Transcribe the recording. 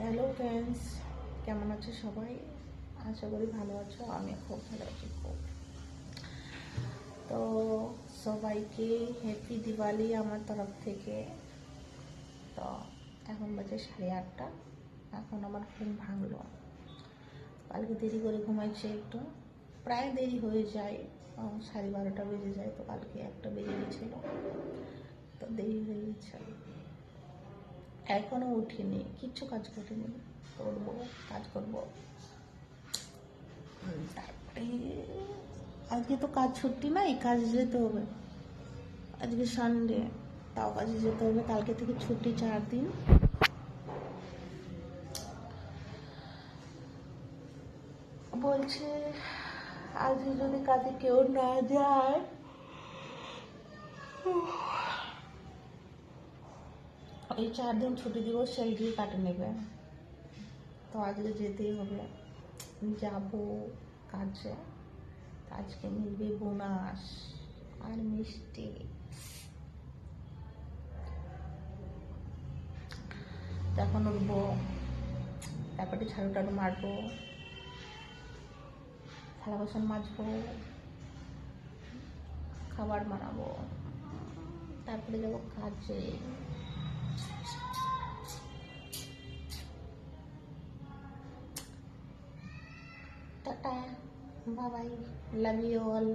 Hello friends, কেমন আছো সবাই? আশা করি ভালো আছো। আমি খুব ভালো আছি খুব। তো সবাইকে হ্যাপি দিওয়ালি আমার তরফ থেকে। তো এখন বাজে 8:30। এখন আমার ঘুম ভাঙলো। কালকে দেরি করে ঘুমাইছে একটু, প্রায় দেরি হয়ে যায়, 12:30 বেজে যায়। তো কালকে একটা বেজে গেছিল, তো দেরি হয়ে গেছে। এখনো উঠিনি, কিচ্ছু কাজ করিনি। করবো, কাজ করবো। তারপরে আজকে তো কাজ ছুটি নাই, কাজে যেতে হবে। আজকে সানডে, তাও কাজে যেতে হবে। কালকে থেকে ছুটি 4 দিন। বলছে আজকে যদি কাজে কেউ না যায়, এই 4 দিন ছুটি দিব, স্যালারি কাটে নেবে। তো আজকে যেতেই হবে, যাবো কাজে। আজকে মিলবে বোনাস আর মিষ্টি। এখন উঠবো, তারপরে ঝাড়ু টাড়ু মারবো, থালা বাসন মাজবো, খাবার বানাবো, তারপরে যাবো কাজে। Tata, bye bye, love you all.